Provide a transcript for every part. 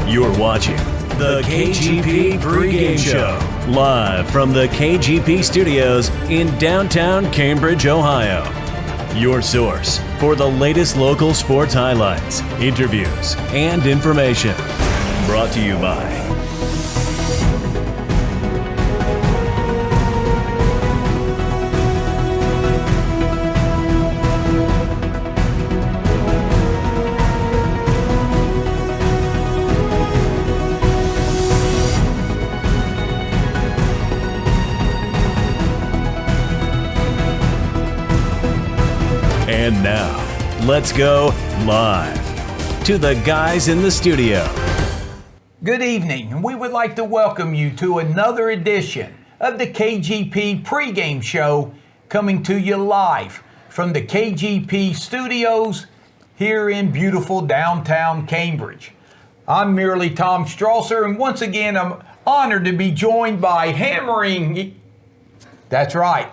You're watching the KGP Pregame Show, live from the KGP Studios in downtown Cambridge, Ohio. Your source for the latest local sports highlights, interviews, and information. Brought to you by And now, let's go live to the guys in the studio. Good evening, and we would like to welcome you to another edition of the KGP Pregame Show, coming to you live from the KGP Studios here in beautiful downtown Cambridge. I'm merely Tom Strasser, and once again, I'm honored to be joined by that's right,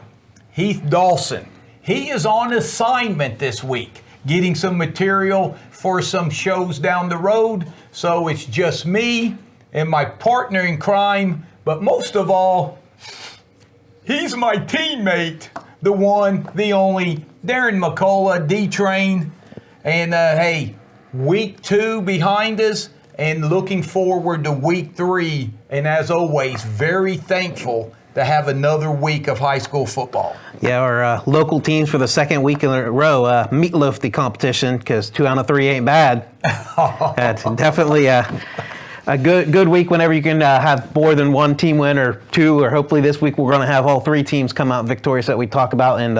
Heath Dawson. He is on assignment this week, getting some material for some shows down the road. So it's just me and my partner in crime. But most of all, he's my teammate, the one, the only, Darren McCullough, D-Train. And hey, week 2 behind us and looking forward to week 3. And as always, very thankful to have another week of high school football. Yeah, our local teams for the second week in a row meatloaf the competition, because 2 out of 3 ain't bad. That's definitely a good week whenever you can have more than one team win, or 2, or hopefully this week we're going to have all 3 teams come out victorious that we talk about. And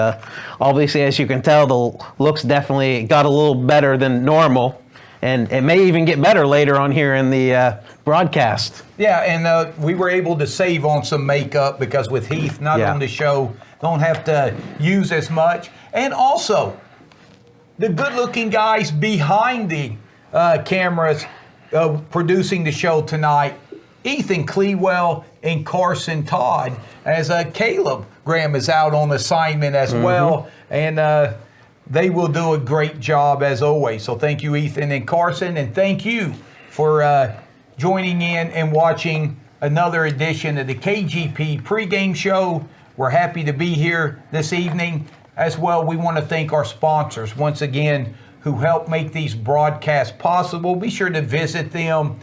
obviously, as you can tell, the looks definitely got a little better than normal. And it may even get better later on here in the broadcast. Yeah, and we were able to save on some makeup because with Heath not on the show, don't have to use as much. And also, the good-looking guys behind the cameras producing the show tonight, Ethan Clewell and Carson Todd, as Caleb Graham is out on assignment as well. And they will do a great job as always. So thank you, Ethan and Carson, and thank you for joining in and watching another edition of the KGP Pregame Show. We're happy to be here this evening. As well, we want to thank our sponsors once again who help make these broadcasts possible. Be sure to visit them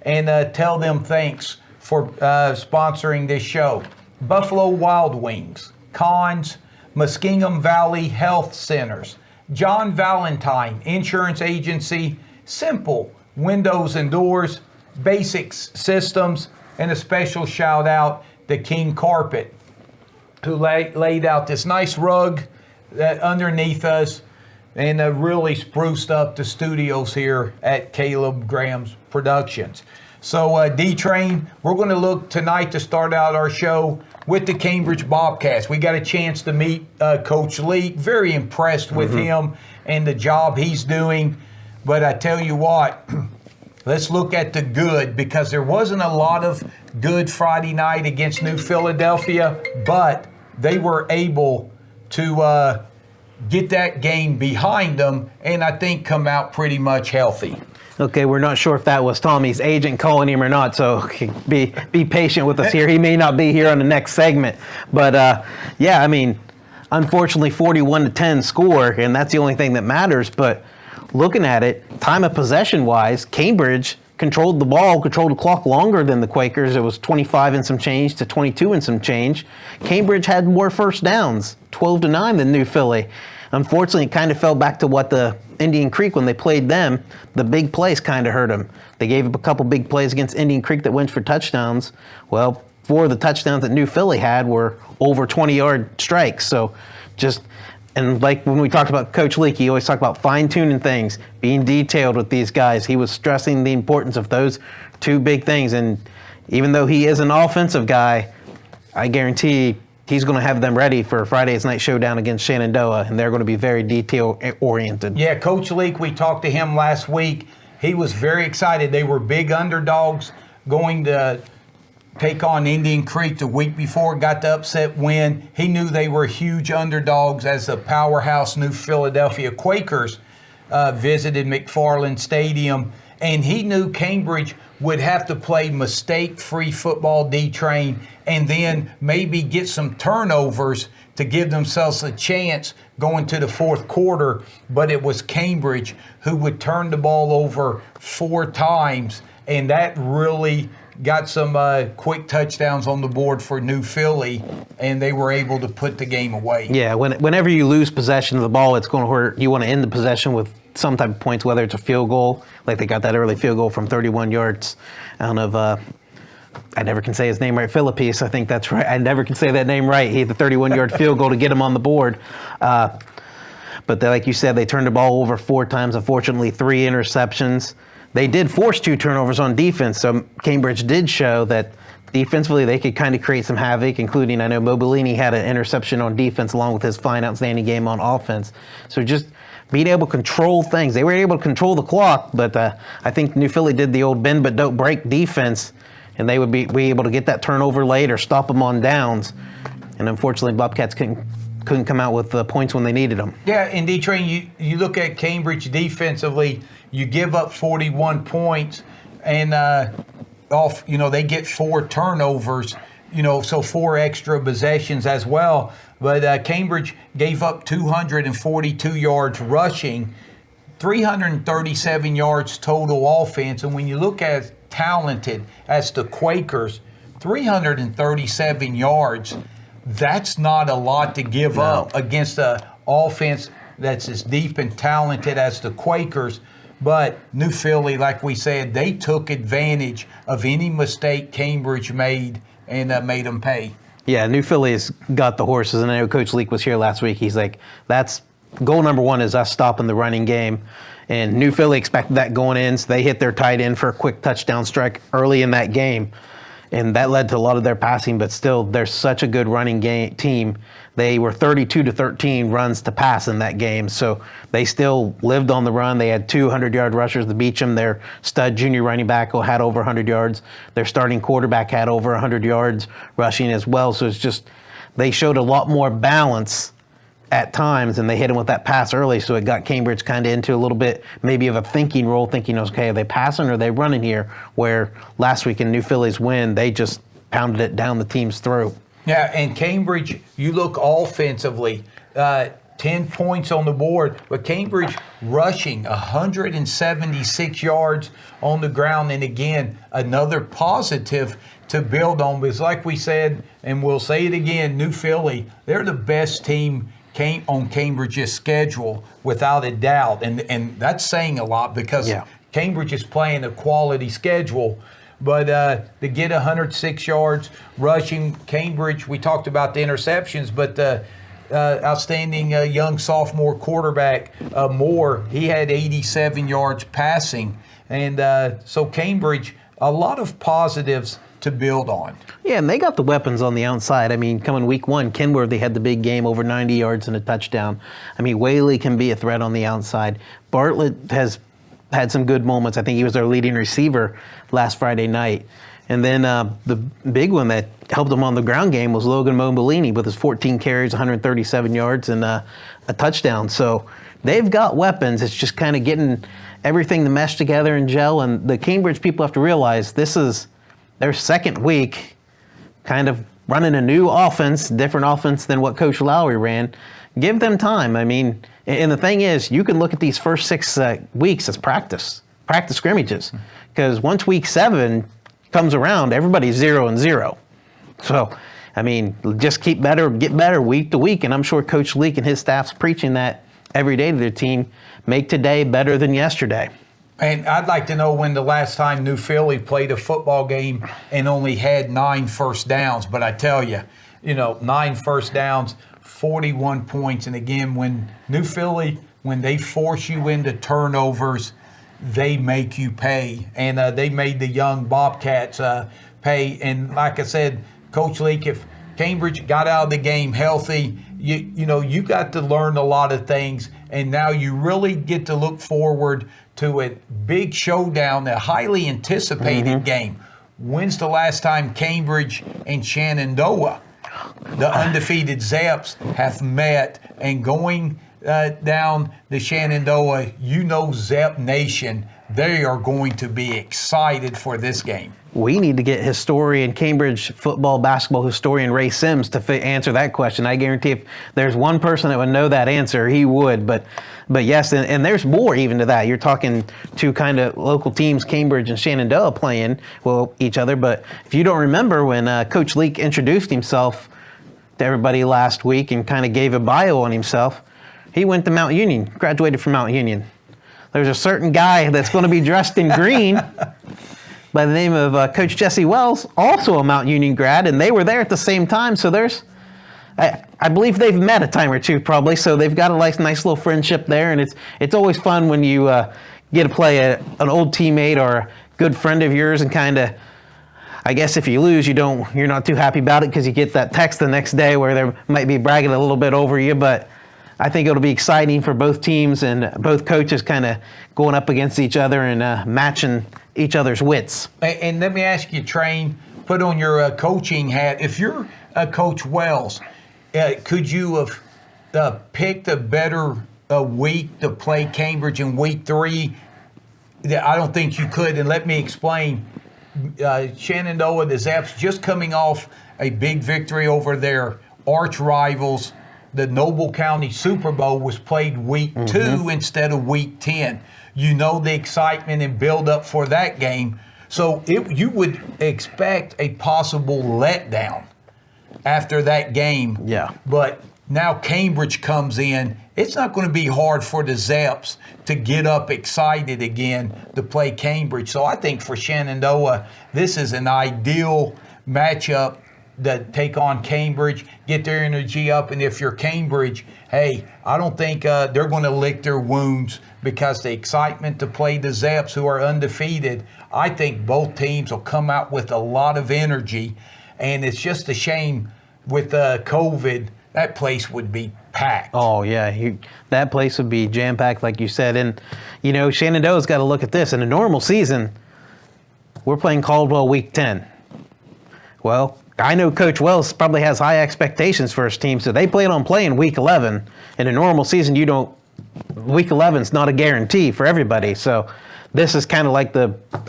and tell them thanks for sponsoring this show. Buffalo Wild Wings, Cons, Muskingum Valley Health Centers, John Valentine Insurance Agency, Simple Windows and Doors, Basics Systems, and a special shout out to King Carpet, who laid out this nice rug that underneath us and really spruced up the studios here at Caleb Graham's Productions. So D-Train, we're going to look tonight to start out our show with the Cambridge Bobcats. We got a chance to meet Coach Leak. Very impressed with him and the job he's doing. But I tell you what, let's look at the good, because there wasn't a lot of good Friday night against New Philadelphia, but they were able to get that game behind them and I think come out pretty much healthy. Okay, we're not sure if that was Tommy's agent calling him or not, so be patient with us here. He may not be here on the next segment. But, yeah, I mean, unfortunately, 41-10 score, and that's the only thing that matters. But looking at it, time of possession-wise, Cambridge controlled the ball, controlled the clock longer than the Quakers. It was 25 and some change to 22 and some change. Cambridge had more first downs, 12-9 than New Philly. Unfortunately, it kind of fell back to what the Indian Creek, when they played them, the big plays kind of hurt them. They gave up a couple big plays against Indian Creek that went for touchdowns. Well, 4 of the touchdowns that New Philly had were over 20-yard strikes. So and like when we talked about Coach Leak, he always talked about fine-tuning things, being detailed with these guys. He was stressing the importance of those 2 big things. And even though he is an offensive guy, I guarantee he's going to have them ready for Friday's night showdown against Shenandoah, and they're going to be very detail-oriented. Yeah, Coach Leak, we talked to him last week. He was very excited. They were big underdogs going to take on Indian Creek the week before, got the upset win. He knew they were huge underdogs as the powerhouse New Philadelphia Quakers visited McFarland Stadium and he knew Cambridge would have to play mistake-free football, D-Train, and then maybe get some turnovers to give themselves a chance going to the fourth quarter. But it was Cambridge who would turn the ball over 4 times, and that really got some quick touchdowns on the board for New Philly, and they were able to put the game away. Yeah, whenever you lose possession of the ball, it's going to hurt. You want to end the possession with some type of points, whether it's a field goal, like they got that early field goal from 31 yards out of, I never can say his name right, Philippes, I think that's right. I never can say that name right. He had the 31-yard field goal to get him on the board. But like you said, they turned the ball over 4 times, unfortunately 3 interceptions. They did force 2 turnovers on defense, so Cambridge did show that defensively they could kind of create some havoc, including I know Mobilini had an interception on defense along with his fine, outstanding game on offense. So just being able to control things. They were able to control the clock, but I think New Philly did the old bend but don't break defense, and they would be able to get that turnover late or stop them on downs. And unfortunately, Bobcats couldn't come out with the points when they needed them. Yeah, and D-Train, you look at Cambridge defensively, you give up 41 points, and they get 4 turnovers, so 4 extra possessions as well. But Cambridge gave up 242 yards rushing, 337 yards total offense. And when you look at talented as the Quakers, 337 yards, that's not a lot to give up against an offense that's as deep and talented as the Quakers. But New Philly, like we said, they took advantage of any mistake Cambridge made and made them pay. Yeah, New Philly's got the horses, and I know Coach Leak was here last week. He's like, that's goal number 1 is us stopping the running game. And New Philly expected that going in, so they hit their tight end for a quick touchdown strike early in that game. And that led to a lot of their passing, but still, they're such a good running game team. They were 32-13 runs to pass in that game, so they still lived on the run. They had 200-yard rushers to beat them. Their stud junior running back had over 100 yards. Their starting quarterback had over 100 yards rushing as well. So it's just they showed a lot more balance at times, and they hit him with that pass early, so it got Cambridge kind of into a little bit maybe of a thinking role, thinking, okay, are they passing or are they running here? Where last week in New Philly's win, they just pounded it down the team's throat. Yeah, and Cambridge, you look offensively, 10 points on the board, but Cambridge rushing 176 yards on the ground. And again, another positive to build on, because like we said, and we'll say it again, New Philly, they're the best team on Cambridge's schedule without a doubt. And that's saying a lot, because Cambridge is playing a quality schedule. But to get 106 yards rushing, Cambridge, we talked about the interceptions, but outstanding young sophomore quarterback, Moore, he had 87 yards passing. And so Cambridge, a lot of positives to build on. Yeah, and they got the weapons on the outside. I mean, coming week 1, Kenworthy had the big game, over 90 yards and a touchdown. I mean, Whaley can be a threat on the outside. Bartlett has had some good moments. I think he was their leading receiver last Friday night. And then the big one that helped them on the ground game was Logan Mobilini with his 14 carries, 137 yards, and a touchdown. So they've got weapons. It's just kind of getting everything to mesh together and gel. And the Cambridge people have to realize this is their second week kind of running a new offense, different offense than what Coach Lowry ran. Give them time. I mean, and the thing is, you can look at these first 6 weeks as practice scrimmages, because once week 7 comes around, everybody's 0-0. So, I mean, just get better week to week, and I'm sure Coach Leak and his staff's preaching that every day to their team. Make today better than yesterday. And I'd like to know when the last time New Philly played a football game and only had 9 first downs. But I tell you, 9 first downs, 41 points. And again, when New Philly, when they force you into turnovers, they make you pay. And they made the young Bobcats pay. And like I said, Coach Leak, if Cambridge got out of the game healthy, you got to learn a lot of things. And now you really get to look forward to a big showdown, a highly anticipated game. When's the last time Cambridge and Shenandoah, the undefeated Zaps, have met? And going down the Shenandoah, you know Zep Nation, they are going to be excited for this game. We need to get Cambridge football, basketball historian Ray Sims to answer that question. I guarantee if there's one person that would know that answer, he would. But yes, and there's more even to that. You're talking two kind of local teams, Cambridge and Shenandoah, playing each other. But if you don't remember when Coach Leak introduced himself to everybody last week and kind of gave a bio on himself, he went to Mount Union, graduated from Mount Union. There's a certain guy that's going to be dressed in green by the name of Coach Jesse Wells, also a Mount Union grad, and they were there at the same time. So I believe they've met a time or two probably, so they've got a nice little friendship there, and it's always fun when you get to play an old teammate or a good friend of yours, and kind of, I guess if you lose, you're not too happy about it because you get that text the next day where they might be bragging a little bit over you, but I think it'll be exciting for both teams and both coaches kind of going up against each other and matching each other's wits. And let me ask you, Train, put on your coaching hat. If you're Coach Wells, could you have picked a better week to play Cambridge in week 3? I don't think you could, and let me explain. Shenandoah, the Zaps, just coming off a big victory over their arch rivals. The Noble County Super Bowl was played week 2 instead of week 10. You know the excitement and build up for that game. So you would expect a possible letdown after that game. Yeah. But now Cambridge comes in. It's not going to be hard for the Zaps to get up excited again to play Cambridge. So I think for Shenandoah, this is an ideal matchup that take on Cambridge, get their energy up. And if you're Cambridge, hey, I don't think they're going to lick their wounds because the excitement to play the Zaps, who are undefeated, I think both teams will come out with a lot of energy. And it's just a shame with COVID, that place would be packed. Oh, yeah. That place would be jam-packed, like you said. And, Shenandoah's got to look at this. In a normal season, we're playing Caldwell week 10. Well, I know Coach Wells probably has high expectations for his team, so they plan on playing week 11. In a normal season, week 11 is not a guarantee for everybody. So this is kind of like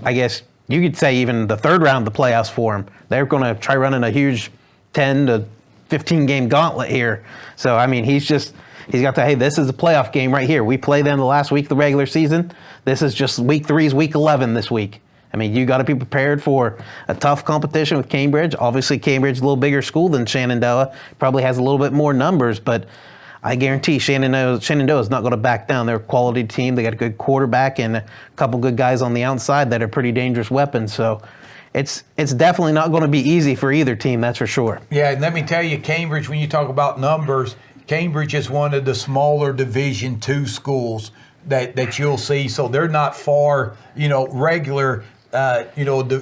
I guess you could say even the third round of the playoffs for them. They're going to try running a huge 10 to 15 game gauntlet here. So, I mean, he's got to, hey, this is a playoff game right here. We play them the last week of the regular season. This is just week 3's week 11 this week. I mean, you got to be prepared for a tough competition with Cambridge. Obviously, Cambridge is a little bigger school than Shenandoah, probably has a little bit more numbers, but I guarantee Shenandoah is not going to back down. They're a quality team. They got a good quarterback and a couple good guys on the outside that are pretty dangerous weapons. So it's definitely not going to be easy for either team, that's for sure. Yeah, and let me tell you, Cambridge, when you talk about numbers, Cambridge is one of the smaller Division II schools that you'll see. So they're not far, regular,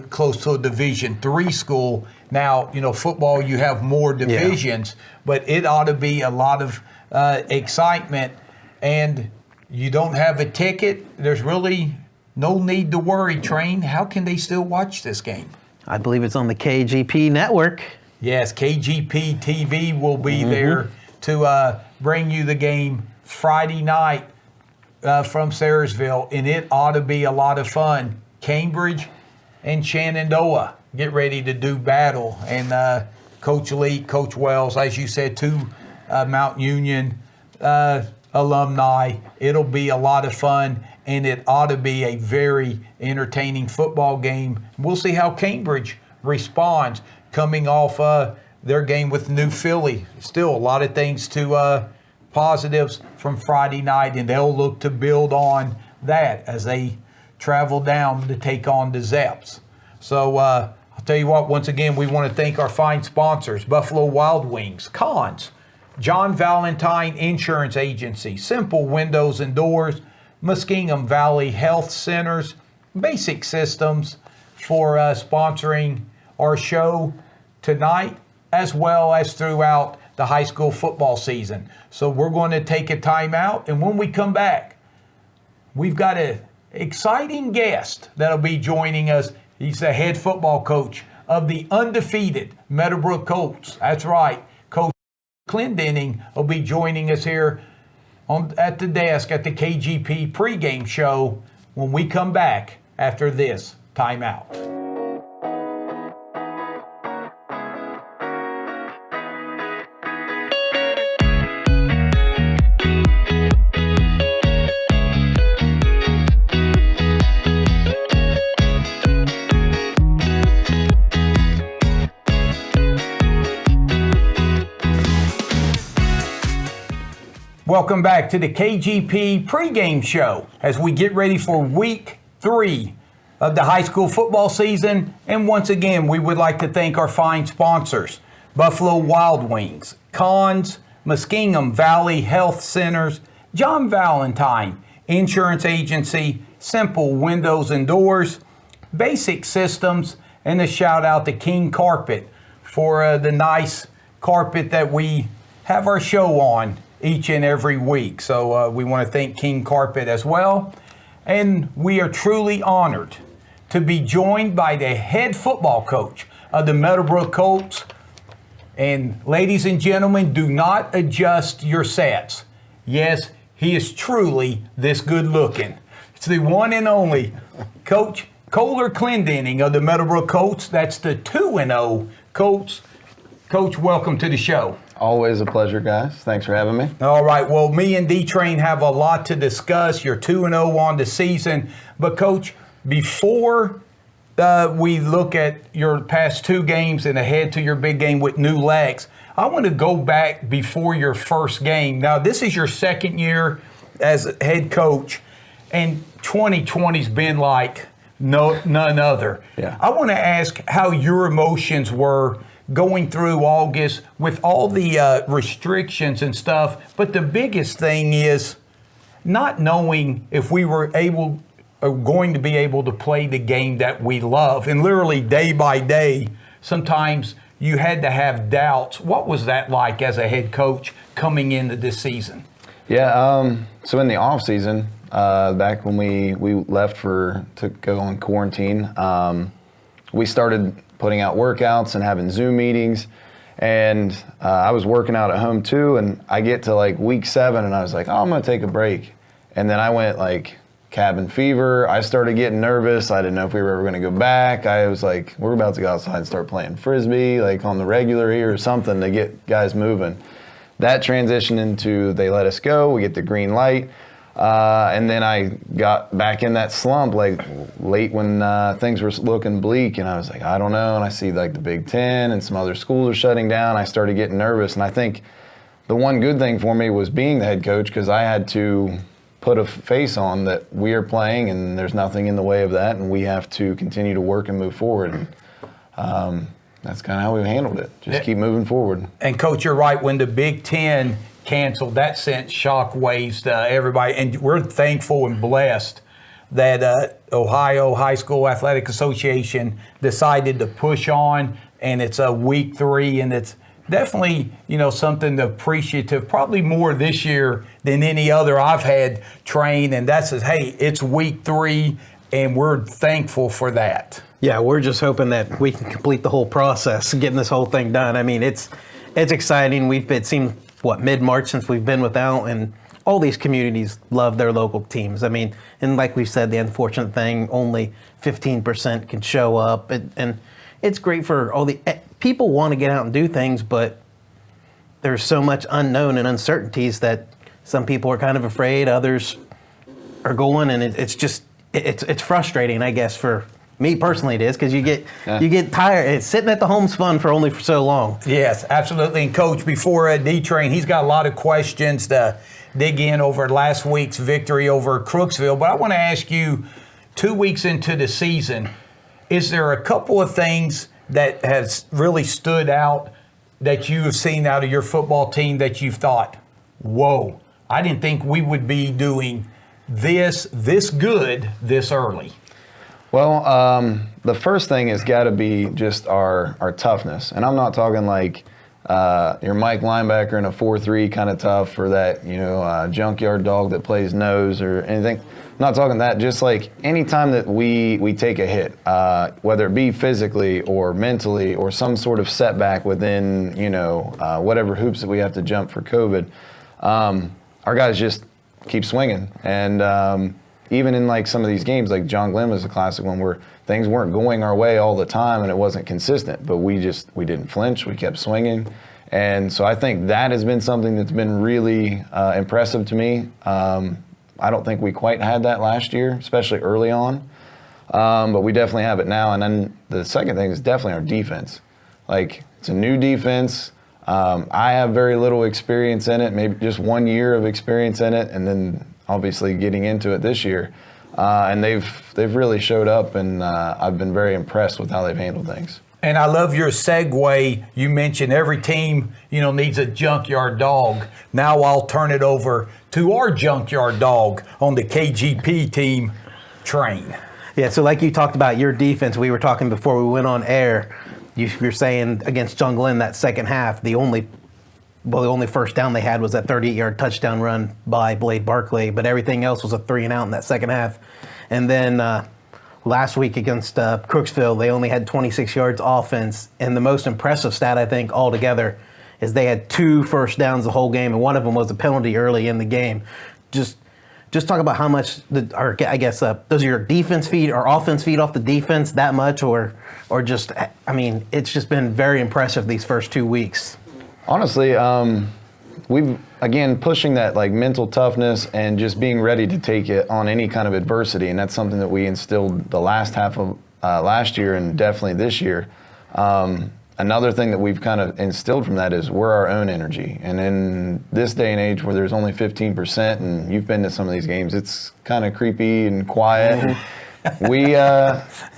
close to a Division III school. Now, football, you have more divisions, but it ought to be a lot of excitement. And you don't have a ticket, there's really no need to worry, Train. How can they still watch this game? I believe it's on the KGP network. Yes, KGP TV will be there to bring you the game Friday night from Sayersville, and it ought to be a lot of fun. Cambridge and Shenandoah get ready to do battle. And Coach Lee, Coach Wells, as you said, two Mount Union alumni. It'll be a lot of fun, and it ought to be a very entertaining football game. We'll see how Cambridge responds coming off their game with New Philly. Still a lot of things to positives from Friday night, and they'll look to build on that as they travel down to take on the Zaps. So I'll tell you what, once again, we want to thank our fine sponsors, Buffalo Wild Wings, Cons, John Valentine Insurance Agency, Simple Windows and Doors, Muskingum Valley Health Centers, Basic Systems for sponsoring our show tonight, as well as throughout the high school football season. So we're going to take a time out, and when we come back, we've got an exciting guest that'll be joining us. He's the head football coach of the undefeated Meadowbrook Colts. That's right, Coach Clendenning will be joining us here at the desk at the KGP pregame show when we come back after this timeout. Welcome back to the KGP pregame show as we get ready for week 3 of the high school football season. And once again, we would like to thank our fine sponsors, Buffalo Wild Wings, Cons, Muskingum Valley Health Centers, John Valentine Insurance Agency, Simple Windows and Doors, Basic Systems, and a shout out to King Carpet for the nice carpet that we have our show on each and every week. So we want to thank King Carpet as well. And we are truly honored to be joined by the head football coach of the Meadowbrook Colts. And ladies and gentlemen, do not adjust your sets. Yes, he is truly this good looking. It's the one and only Coach Kohler Clendenning of the Meadowbrook Colts. That's the 2-0 Colts. Coach, welcome to the show. Always a pleasure, guys. Thanks for having me. All right. Well, me and D-Train have a lot to discuss. You're 2-0 on the season. But, Coach, before we look at your past 2 games and ahead to your big game with New Legs, I want to go back before your first game. Now, this is your second year as head coach, and 2020's been like none other. Yeah. I want to ask how your emotions were going through August with all the restrictions and stuff. But the biggest thing is not knowing if we were going to be able to play the game that we love. And literally day by day, sometimes you had to have doubts. What was that like as a head coach coming into this season? Yeah, so in the off season, back when we left to go on quarantine, we started putting out workouts and having Zoom meetings. And I was working out at home too. And I get to like week 7 and I was like, oh, I'm going to take a break. And then I went like cabin fever. I started getting nervous. I didn't know if we were ever going to go back. I was like, we're about to go outside and start playing Frisbee, like on the regular here or something to get guys moving. That transitioned into they let us go. We get the green light. And then I got back in that slump like late when things were looking bleak, and I was like, I don't know. And I see like the Big Ten and some other schools are shutting down. I started getting nervous, and I think the one good thing for me was being the head coach because I had to put a face on that we are playing and there's nothing in the way of that, and we have to continue to work and move forward. And that's kind of how we handled it. Just keep moving forward. And Coach, you're right. When the Big Ten canceled, that sent shockwaves to everybody, and we're thankful and blessed that Ohio High School Athletic Association decided to push on, and it's a week 3, and it's definitely something appreciative, probably more this year than any other I've had train, and that says, hey, it's week 3, and we're thankful for that. Yeah, we're just hoping that we can complete the whole process, getting this whole thing done. I mean, it's exciting. It seemed mid-March since we've been without, and all these communities love their local teams. I mean, and like we said, the unfortunate thing, only 15% can show up, and it's great for all the people want to get out and do things, but there's so much unknown and uncertainties that some people are kind of afraid, others are going, and it's frustrating, I guess, for me personally it is, because you get tired. It's sitting at the home's fun for so long. Yes, absolutely. And Coach, before D-Train, he's got a lot of questions to dig in over last week's victory over Crooksville. But I want to ask you, 2 weeks into the season, is there a couple of things that has really stood out that you have seen out of your football team that you've thought, whoa, I didn't think we would be doing this good this early? Well, the first thing has got to be just our toughness. And I'm not talking like your Mike linebacker in a 4-3 kind of tough, or that, junkyard dog that plays nose or anything. I'm not talking that. Just like any time that we take a hit, whether it be physically or mentally or some sort of setback within, whatever hoops that we have to jump for COVID, our guys just keep swinging. And even in like some of these games, like John Glenn was a classic one where things weren't going our way all the time and it wasn't consistent, but we didn't flinch. We kept swinging. And so I think that has been something that's been really impressive to me. I don't think we quite had that last year, especially early on. But we definitely have it now. And then the second thing is definitely our defense. Like, it's a new defense. I have very little experience in it, maybe just 1 year of experience in it, and then obviously getting into it this year. And they've really showed up, and I've been very impressed with how they've handled things. And I love your segue. You mentioned every team, needs a junkyard dog. Now I'll turn it over to our junkyard dog on the KGP team, Train. Yeah, so like you talked about your defense, we were talking before we went on air. You're saying against John Glenn that second half, the only first down they had was that 38-yard touchdown run by Blade Barkley, but everything else was a 3-and-out in that second half. And then last week against Crooksville, they only had 26 yards offense, and the most impressive stat, I think, altogether is they had 2 first downs the whole game, and one of them was a penalty early in the game. Just talk about how much, does your defense feed or offense feed off the defense that much, or just, it's just been very impressive these first 2 weeks. Honestly, we've, again, pushing that like mental toughness and just being ready to take it on any kind of adversity, and that's something that we instilled the last half of last year and definitely this year. Another thing that we've kind of instilled from that is we're our own energy. And in this day and age where there's only 15%, and you've been to some of these games, it's kind of creepy and quiet. We love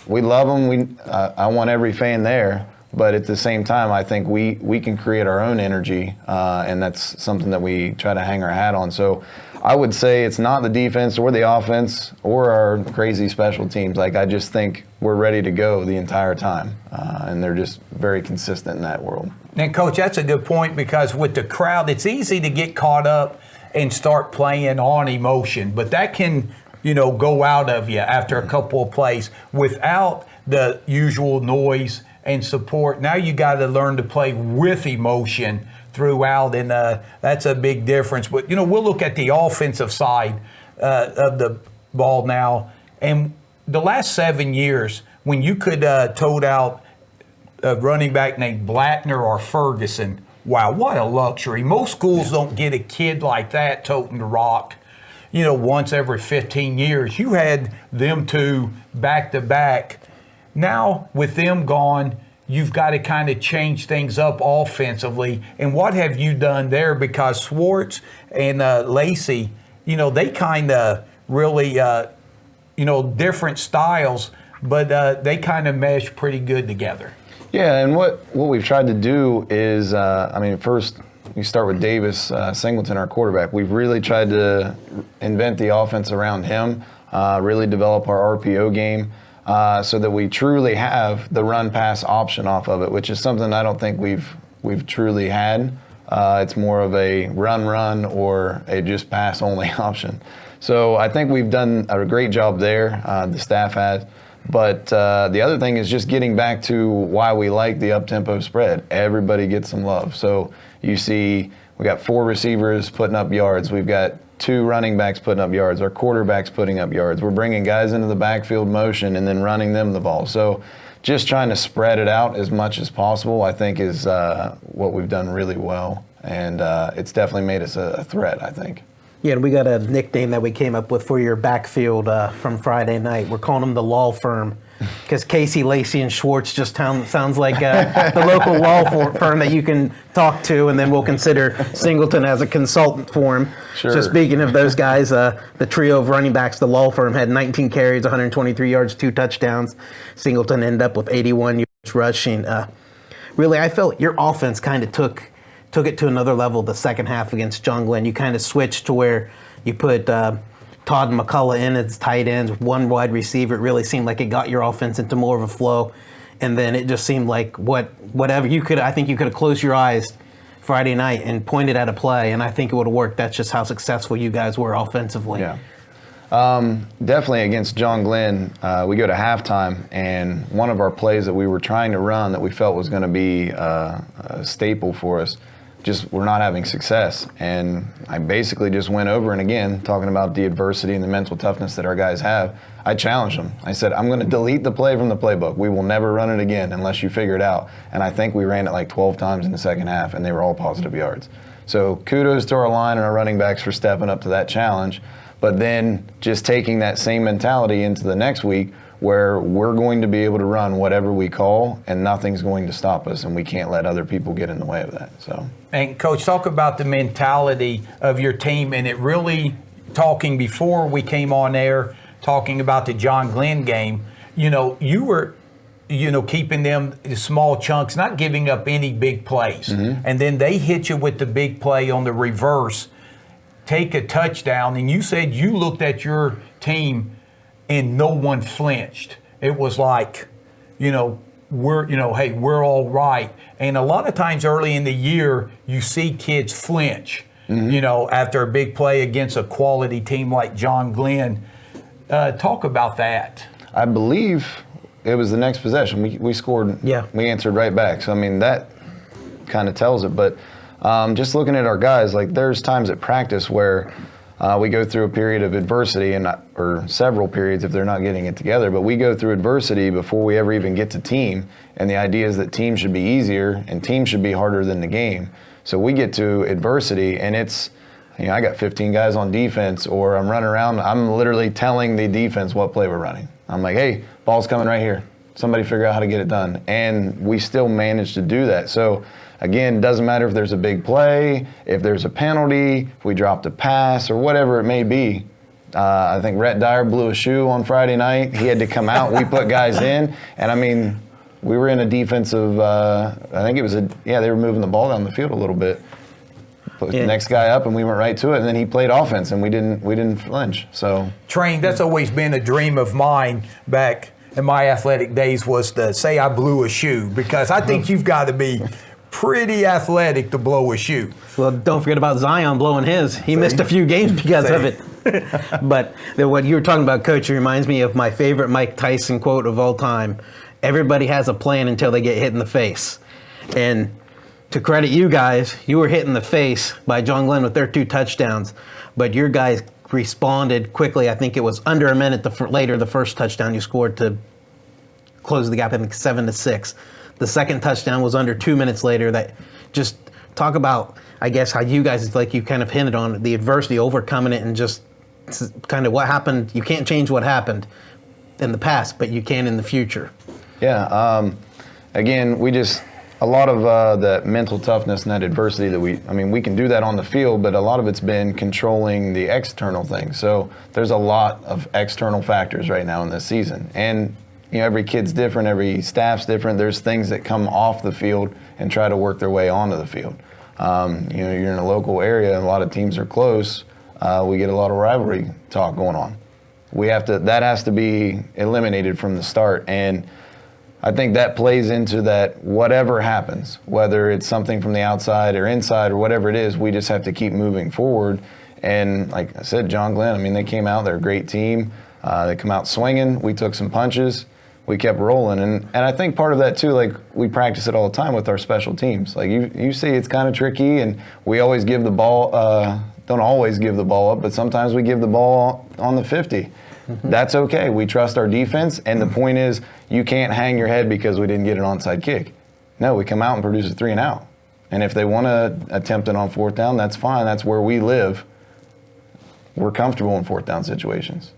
them. I want every fan there. But at the same time, I think we can create our own energy, and that's something that we try to hang our hat on. So I would say it's not the defense or the offense or our crazy special teams. Like, I just think we're ready to go the entire time, and they're just very consistent in that world. And, Coach, that's a good point, because with the crowd, it's easy to get caught up and start playing on emotion. But that can, go out of you after a couple of plays without the usual noise and support. Now you got to learn to play with emotion throughout, and that's a big difference. But, we'll look at the offensive side of the ball now. And the last 7 years, when you could tote out a running back named Blattner or Ferguson, wow, what a luxury. Most schools don't get a kid like that toting the rock, once every 15 years. You had them two back-to-back. Now, with them gone, you've got to kind of change things up offensively. And what have you done there? Because Swartz and Lacey, they kind of really, different styles, but they kind of mesh pretty good together. Yeah, and what we've tried to do is, first you start with Davis Singleton, our quarterback. We've really tried to invent the offense around him, really develop our RPO game. So that we truly have the run-pass option off of it, which is something I don't think we've truly had. It's more of a run or a just pass-only option. So I think we've done a great job there, the staff has. But the other thing is just getting back to why we like the up-tempo spread. Everybody gets some love. So you see we got 4 receivers putting up yards. We've got 2 running backs putting up yards. Our quarterback's putting up yards. We're bringing guys into the backfield motion and then running them the ball. So just trying to spread it out as much as possible, I think, is what we've done really well. And it's definitely made us a threat, I think. Yeah, and we got a nickname that we came up with for your backfield from Friday night. We're calling them the Law Firm, because Casey, Lacey, and Schwartz just sounds like the local law firm that you can talk to, and then we'll consider Singleton as a consultant for him. Sure. So speaking of those guys, the trio of running backs, the Law Firm, had 19 carries, 123 yards, 2 touchdowns. Singleton ended up with 81 yards rushing. Really, I felt your offense kind of took it to another level the second half against John Glenn. You kind of switched to where you put Todd and McCullough in as tight ends, 1 wide receiver. It really seemed like it got your offense into more of a flow. And then it just seemed like whatever I think you could have closed your eyes Friday night and pointed at a play, and I think it would have worked. That's just how successful you guys were offensively. Yeah. Definitely against John Glenn, we go to halftime, and one of our plays that we were trying to run that we felt was going to be a staple for us we're not having success. And I basically just went over, and again, talking about the adversity and the mental toughness that our guys have, I challenged them. I said, I'm going to delete the play from the playbook. We will never run it again unless you figure it out. And I think we ran it like 12 times in the second half, and they were all positive yards. So kudos to our line and our running backs for stepping up to that challenge. But then just taking that same mentality into the next week, where we're going to be able to run whatever we call, and nothing's going to stop us, and we can't let other people get in the way of that. So, and Coach, talk about the mentality of your team, and it really, talking before we came on air, talking about the John Glenn game, you were, keeping them in small chunks, not giving up any big plays. And then they hit you with the big play on the reverse, take a touchdown, and you said you looked at your team and no one flinched. It was like, we're all right. And a lot of times early in the year, you see kids flinch, after a big play against a quality team like John Glenn. Talk about that. I believe it was the next possession. We scored. Yeah. We answered right back. So, I mean, that kind of tells it. But just looking at our guys, like there's times at practice where we go through a period of adversity, or several periods if they're not getting it together, but we go through adversity before we ever even get to team, and the idea is that team should be easier and team should be harder than the game. So we get to adversity, and it's, I got 15 guys on defense, or I'm running around, I'm literally telling the defense what play we're running. I'm like, hey, ball's coming right here. Somebody figure out how to get it done. And we still manage to do that. So again, it doesn't matter if there's a big play, if there's a penalty, if we dropped a pass, or whatever it may be. I think Rhett Dyer blew a shoe on Friday night. He had to come out. We put guys in. And, I mean, we were in a defensive, I think it was they were moving the ball down the field a little bit. Put the next guy up, and we went right to it. And then he played offense, and we didn't flinch. So, Train, that's always been a dream of mine back in my athletic days, was to say I blew a shoe, because I think you've got to be pretty athletic to blow a shoe. Well, don't forget about Zion blowing his. He missed a few games because of it. But what you were talking about, Coach, reminds me of my favorite Mike Tyson quote of all time. Everybody has a plan until they get hit in the face. And to credit you guys, you were hit in the face by John Glenn with their 2 touchdowns, but your guys responded quickly. I think it was under a minute later, the first touchdown you scored to close the gap, I think 7-6. The second touchdown was under 2 minutes later. That just talk about, I guess, how you guys, like you kind of hinted on, the adversity, overcoming it, and just kind of what happened. You can't change what happened in the past, but you can in the future. Yeah. Again, a lot of that mental toughness and that adversity that we can do that on the field, but a lot of it's been controlling the external things. So there's a lot of external factors right now in this season. And every kid's different, every staff's different. There's things that come off the field and try to work their way onto the field. You're in a local area, and a lot of teams are close. We get a lot of rivalry talk going on. That has to be eliminated from the start. And I think that plays into that whatever happens, whether it's something from the outside or inside or whatever it is, we just have to keep moving forward. And like I said, John Glenn, they came out, they're a great team. They come out swinging. We took some punches. We kept rolling. And I think part of that too, like we practice it all the time with our special teams. Like you see it's kind of tricky, and we always give the ball, don't always give the ball up, but sometimes we give the ball on the 50. Mm-hmm. That's okay. We trust our defense, and the point is you can't hang your head because we didn't get an onside kick. No, we come out and produce a 3 and out. And if they want to attempt it on 4th down, that's fine. That's where we live. We're comfortable in 4th down situations.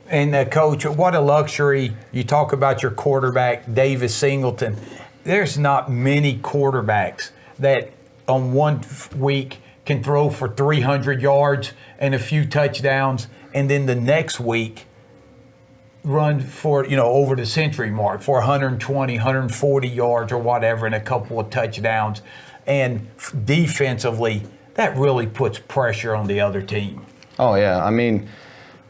And Coach, what a luxury. You talk about your quarterback, Davis Singleton. There's not many quarterbacks that on one week can throw for 300 yards and a few touchdowns, and then the next week run for, over the century mark for 120, 140 yards or whatever, and a couple of touchdowns. And defensively, that really puts pressure on the other team. Oh, yeah.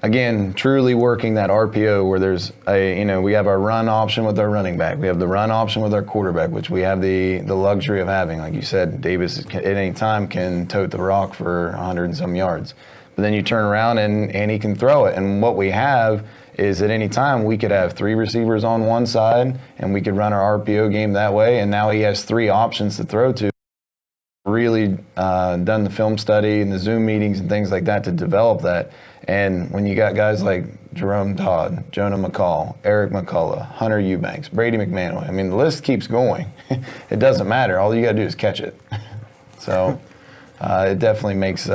Again, truly working that RPO where there's we have our run option with our running back. We have the run option with our quarterback, which we have the luxury of having. Like you said, Davis at any time can tote the rock for 100 and some yards. But then you turn around and he can throw it. And what we have is at any time we could have 3 receivers on one side and we could run our RPO game that way. And now he has 3 options to throw to. really done the film study and the Zoom meetings and things like that to develop that. And when you got guys like Jerome Todd, Jonah McCall, Eric McCullough, Hunter Eubanks, Brady McManaway, I mean, the list keeps going. It doesn't matter. All you got to do is catch it. So it definitely makes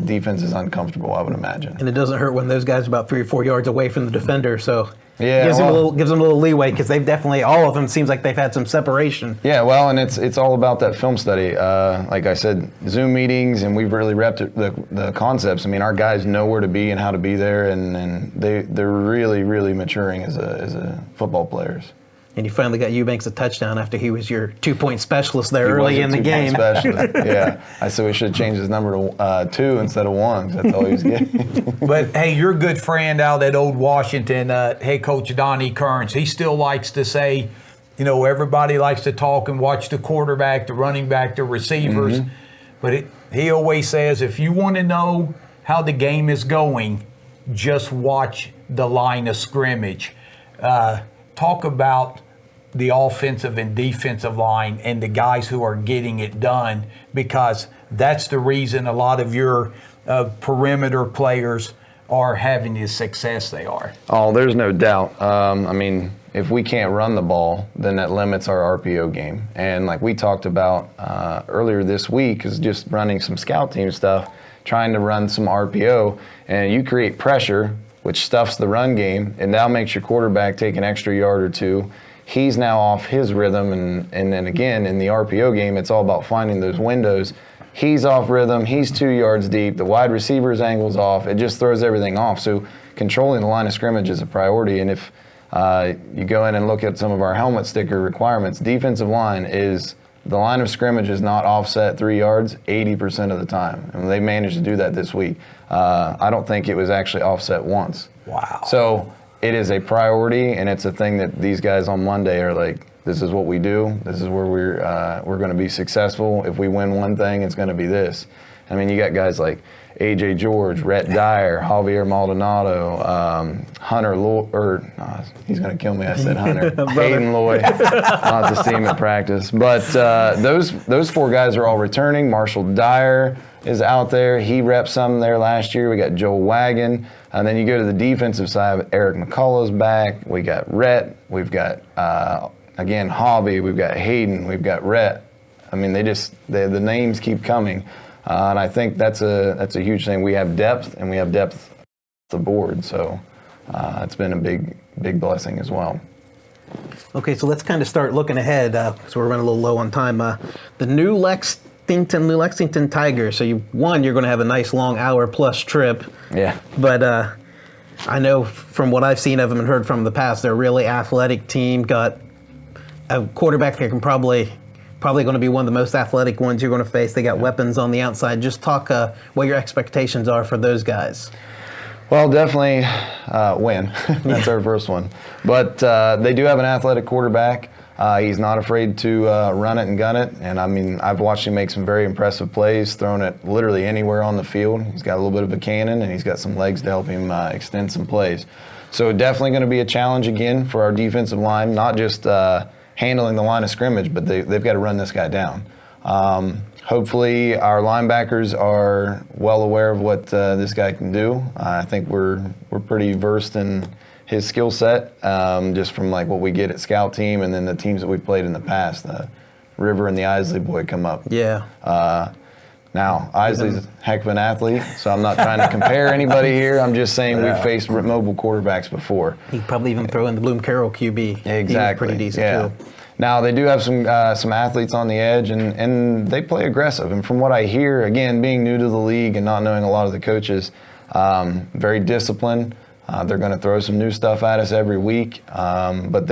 defenses uncomfortable, I would imagine. And it doesn't hurt when those guys are about 3 or 4 yards away from the defender, so yeah, gives them a little leeway, because they've definitely, all of them, seems like they've had some separation. Yeah, well, and it's all about that film study. Like I said, Zoom meetings, and we've really repped the concepts. I mean, our guys know where to be and how to be there, and they're really, really maturing as a football players. And you finally got Eubanks a touchdown after he was your 2-point specialist there early in the game. Specialist. Yeah, I said we should have changed his number to 2 instead of 1, 'cause that's all he was getting. But hey, your good friend out at Old Washington, head coach Donnie Kearns, he still likes to say, you know, everybody likes to talk and watch the quarterback, the running back, the receivers. Mm-hmm. But he always says, if you want to know how the game is going, just watch the line of scrimmage. Talk about the offensive and defensive line and the guys who are getting it done, because that's the reason a lot of your perimeter players are having the success they are. Oh, there's no doubt. I mean, if we can't run the ball, then that limits our RPO game. And like we talked about earlier this week, is just running some scout team stuff, trying to run some RPO, and you create pressure, which stuffs the run game, and now makes your quarterback take an extra yard or two. He's now off his rhythm, and then again, in the RPO game, it's all about finding those windows. He's off rhythm, he's 2 yards deep, the wide receiver's angle's off, it just throws everything off. So controlling the line of scrimmage is a priority, and if you go in and look at some of our helmet sticker requirements, defensive line is, the line of scrimmage is not offset 3 yards 80% of the time, and they managed to do that this week. I don't think it was actually offset once. Wow. So it is a priority, and it's a thing that these guys on Monday are like, this is what we do. This is where we're going to be successful. If we win one thing, it's going to be this. I mean, you got guys like A.J. George, Rhett Dyer, Javier Maldonado, Hunter Lloyd, he's going to kill me, I said Hunter. Hayden Lloyd, not to see him at practice. But those 4 guys are all returning. Marshall Dyer is out there. He repped some there last year. We got Joel Wagon. And then you go to the defensive side, Eric McCullough's back. We got Rhett. We've got, again, Javi. We've got Hayden. We've got Rhett. I mean, the names keep coming. And I think that's a huge thing. We have depth, and we have depth off the board. So it's been a big blessing as well. Okay, so let's kind of start looking ahead, because we're running a little low on time. The New Lexington Tigers. So you're going to have a nice long hour-plus trip. Yeah. But I know from what I've seen of them and heard from in the past, they're a really athletic team. Got a quarterback that can probably going to be one of the most athletic ones you're going to face. They got weapons on the outside. Just talk what your expectations are for those guys. Well, definitely win. That's our first one. But they do have an athletic quarterback. He's not afraid to run it and gun it. And, I mean, I've watched him make some very impressive plays, throwing it literally anywhere on the field. He's got a little bit of a cannon, and he's got some legs to help him extend some plays. So definitely going to be a challenge again for our defensive line, not just handling the line of scrimmage, but they've got to run this guy down. Hopefully our linebackers are well aware of what this guy can do. I think we're pretty versed in his skill set, just from like what we get at scout team and then the teams that we've played in the past. The River and the Isley boy come up. Yeah. Now, Isley's a heck of an athlete, so I'm not trying to compare anybody here. I'm just saying we've faced mobile quarterbacks before. He could probably even throw in the Bloom Carroll QB. Exactly. He's pretty decent too. Now, they do have some athletes on the edge, and they play aggressive. And from what I hear, again, being new to the league and not knowing a lot of the coaches, very disciplined. They're going to throw some new stuff at us every week, but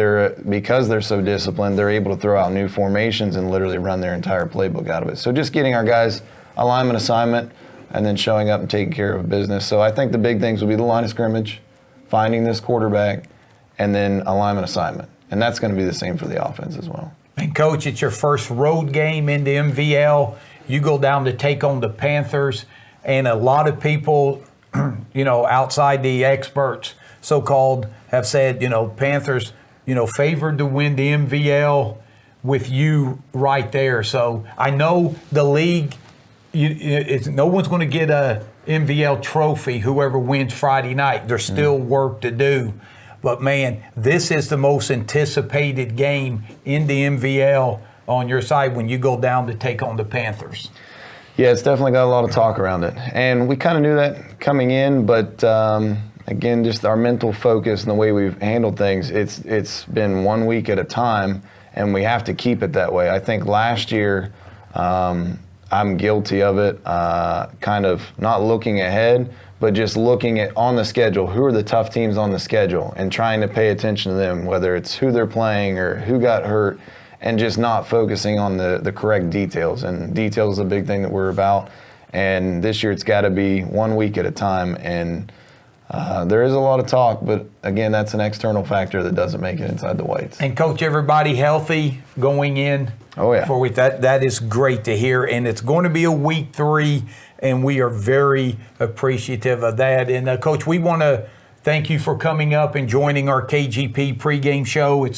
because they're so disciplined, they're able to throw out new formations and literally run their entire playbook out of it. So just getting our guys alignment assignment and then showing up and taking care of business. So I think the big things will be the line of scrimmage, finding this quarterback, and then alignment assignment. And that's going to be the same for the offense as well. And, Coach, it's your first road game in the MVL. You go down to take on the Panthers, and a lot of people, outside the experts, so-called, have said, Panthers, favored to win the MVL. with you right there. So I know the league, no one's going to get a MVL trophy, whoever wins Friday night. There's still work to do. But, man, this is the most anticipated game in the MVL on your side when you go down to take on the Panthers. Yeah, it's definitely got a lot of talk around it. And we kind of knew that coming in, but again, just our mental focus and the way we've handled things, it's been 1 week at a time, and we have to keep it that way. I think last year I'm guilty of it, kind of not looking ahead, but just looking at on the schedule, who are the tough teams on the schedule, and trying to pay attention to them, whether it's who they're playing or who got hurt, and just not focusing on the correct details. And details is a big thing that we're about. And this year it's got to be 1 week at a time. And there is a lot of talk, but again, that's an external factor that doesn't make it inside the whites. And Coach, everybody healthy going in? Oh, yeah. For week. That is great to hear. And it's going to be a week 3, and we are very appreciative of that. And Coach, we want to thank you for coming up and joining our KGP pregame show.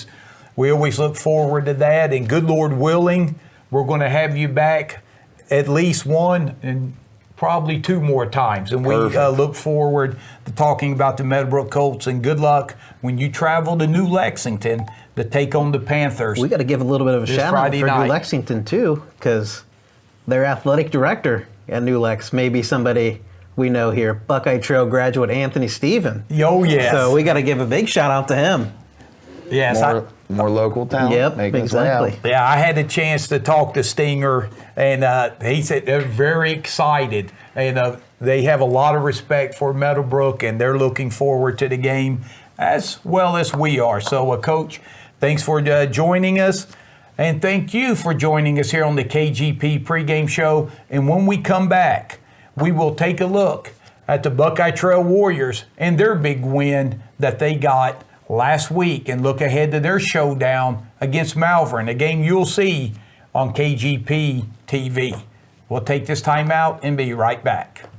We always look forward to that, and good Lord willing, we're going to have you back at least 1 and probably 2 more times. And we look forward to talking about the Meadowbrook Colts, and good luck when you travel to New Lexington to take on the Panthers. We got to give a little bit of a shout out for New Lexington too, because their athletic director at New Lex may be somebody we know here, Buckeye Trail graduate Anthony Stephen. Oh, yes. So we got to give a big shout out to him. Yes, more local talent. Yep, exactly. Yeah, I had a chance to talk to Stinger, and he said they're very excited, and they have a lot of respect for Meadowbrook, and they're looking forward to the game as well as we are. So, Coach, thanks for joining us, and thank you for joining us here on the KGP pregame show. And when we come back, we will take a look at the Buckeye Trail Warriors and their big win that they got last week, and look ahead to their showdown against Malvern, a game you'll see on KGP TV. We'll take this time out and be right back.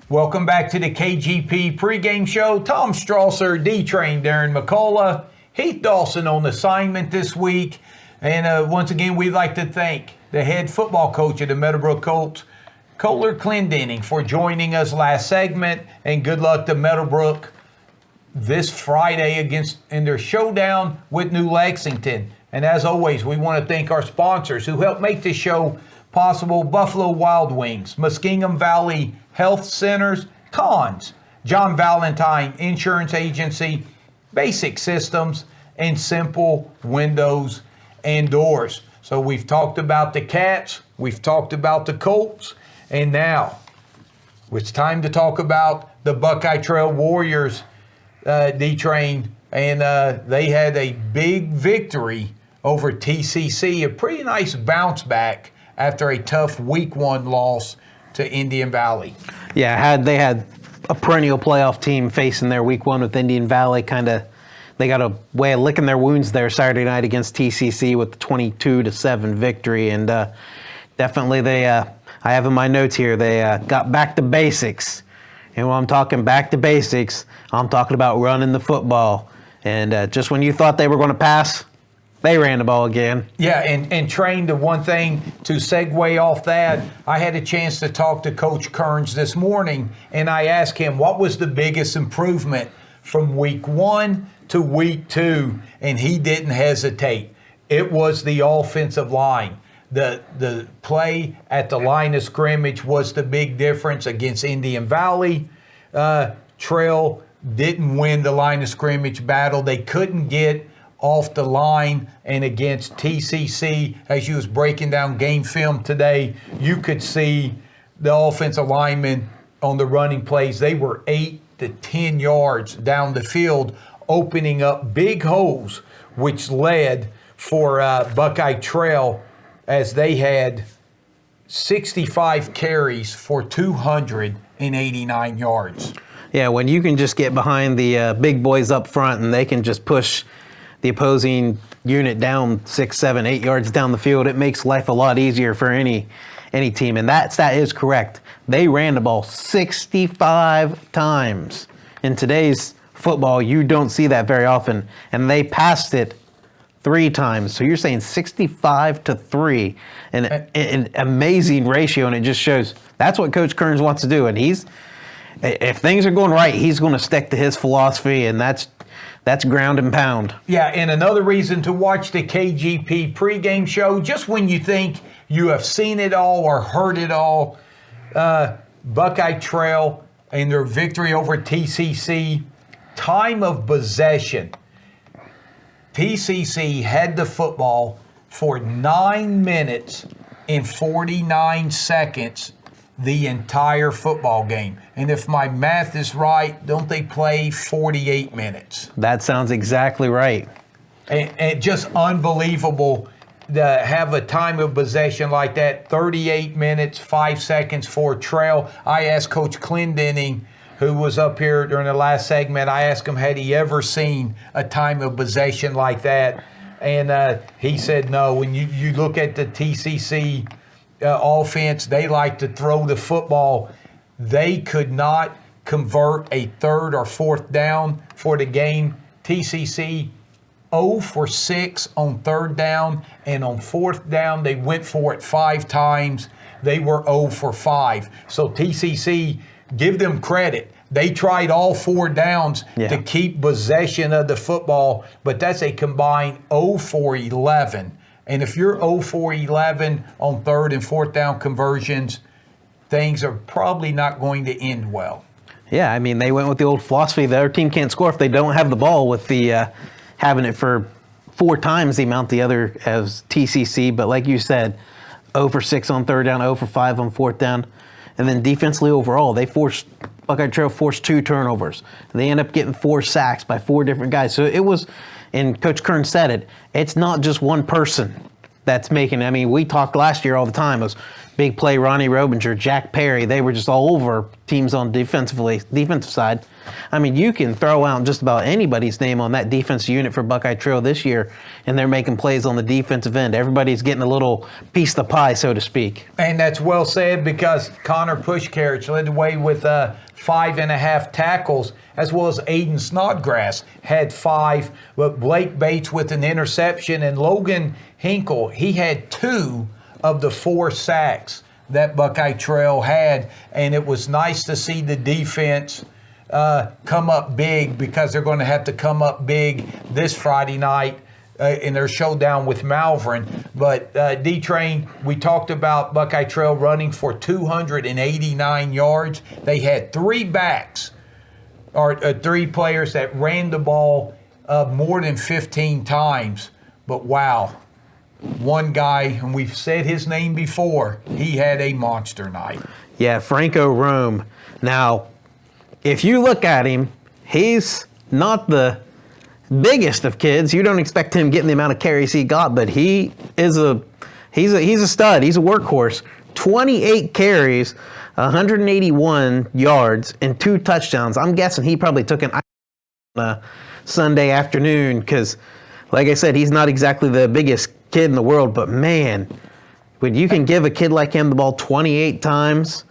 Welcome back to the KGP pregame show. Tom Strasser, D-Train, Darren McCullough, Heath Dawson on assignment this week. And once again, we'd like to thank the head football coach of the Meadowbrook Colts, Kohler Clendenning, for joining us last segment. And good luck to Meadowbrook this Friday in their showdown with New Lexington. And as always, we want to thank our sponsors who help make this show possible: Buffalo Wild Wings, Muskingum Valley Health Centers, Cons, John Valentine Insurance Agency, Basic Systems, and Simple Windows and Doors. So we've talked about the Cats, we've talked about the Colts, and now it's time to talk about the Buckeye Trail Warriors, D-Train, and they had a big victory over TCC, a pretty nice bounce back after a tough Week 1 loss to Indian Valley. Yeah, they had a perennial playoff team facing their Week 1 with Indian Valley. They got a way of licking their wounds there Saturday night against TCC with the 22-7 victory, and definitely I have in my notes here, they got back to basics. And when I'm talking back to basics, I'm talking about running the football. And just when you thought they were going to pass, they ran the ball again. Yeah, and Train, the one thing to segue off that, I had a chance to talk to Coach Kearns this morning, and I asked him what was the biggest improvement from Week 1 to Week 2, and he didn't hesitate. It was the offensive line. The play at the line of scrimmage was the big difference against Indian Valley. Trail didn't win the line of scrimmage battle. They couldn't get off the line, and against TCC, as you was breaking down game film today, you could see the offensive linemen on the running plays. They were 8 to 10 yards down the field, opening up big holes, which led for Buckeye Trail, as they had 65 carries for 289 yards. Yeah, when you can just get behind the big boys up front and they can just push the opposing unit down 6, 7, 8 yards down the field, it makes life a lot easier for any team. And that is correct. They ran the ball 65 times. In today's football, you don't see that very often. And they passed it 3 times. So you're saying 65 to 3, an amazing ratio, and it just shows that's what Coach Kearns wants to do. And if things are going right, he's going to stick to his philosophy, and that's ground and pound. Yeah, and another reason to watch the KGP pregame show, just when you think you have seen it all or heard it all, Buckeye Trail and their victory over TCC, time of possession. TCC had the football for 9 minutes and 49 seconds the entire football game. And if my math is right, don't they play 48 minutes? That sounds exactly right. And just unbelievable to have a time of possession like that, 38 minutes, 5 seconds for Trail. I asked Coach Clendenning, who was up here during the last segment, I asked him, had he ever seen a time of possession like that? And he said no. When you look at the TCC offense, they like to throw the football. They could not convert a 3rd or 4th down for the game. TCC 0 for 6 on 3rd down, and on 4th down, they went for it 5 times. They were 0 for 5. So TCC, give them credit. They tried all 4 downs to keep possession of the football, but that's a combined 0 for 11. And if you're 0 for 11 on 3rd and 4th down conversions, things are probably not going to end well. Yeah, I mean, they went with the old philosophy, the other team can't score if they don't have the ball, with the having it for 4 times the amount the other as TCC. But like you said, 0 for 6 on 3rd down, 0 for 5 on 4th down. And then defensively overall, Buckeye Trail forced 2 turnovers. They end up getting 4 sacks by 4 different guys. So it was, and Coach Kearns said it, it's not just one person that's making it. I mean, we talked last year all the time. It was big play Ronnie Robinger, Jack Perry. They were just all over teams on defensive side. I mean, you can throw out just about anybody's name on that defense unit for Buckeye Trail this year, and they're making plays on the defensive end. Everybody's getting a little piece of the pie, so to speak. And that's well said, because Connor Pushkarich led the way with 5.5 tackles, as well as Aiden Snodgrass had 5, but Blake Bates with an interception, and Logan Hinkle, he had 2 of the 4 sacks that Buckeye Trail had, and it was nice to see the defense come up big, because they're going to have to come up big this Friday night in their showdown with Malvern. But D-Train, we talked about Buckeye Trail running for 289 yards. They had 3 backs, or 3 players that ran the ball more than 15 times. But wow, one guy, and we've said his name before, he had a monster night. Yeah, Franco Rome. Now, if you look at him, he's not the biggest of kids. You don't expect him getting the amount of carries he got, but he's a stud. He's a workhorse. 28 carries, 181 yards, and 2 touchdowns. I'm guessing he probably took an Sunday afternoon, because, like I said, he's not exactly the biggest kid in the world, but man, when you can give a kid like him the ball 28 times,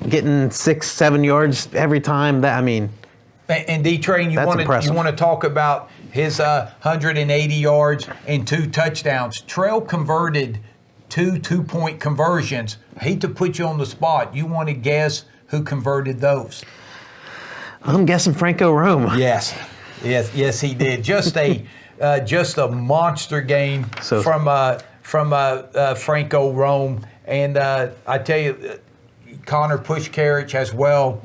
getting 6-7 yards every time, that, I mean, and D-Train, you want to talk about his 180 yards and 2 touchdowns. Trail converted 2 2-point conversions. I hate to put you on the spot. You want to guess who converted those? I'm guessing Franco Rome. Yes, he did. Just a monster game from Franco Rome. And I tell you, Connor Pushkarich, as well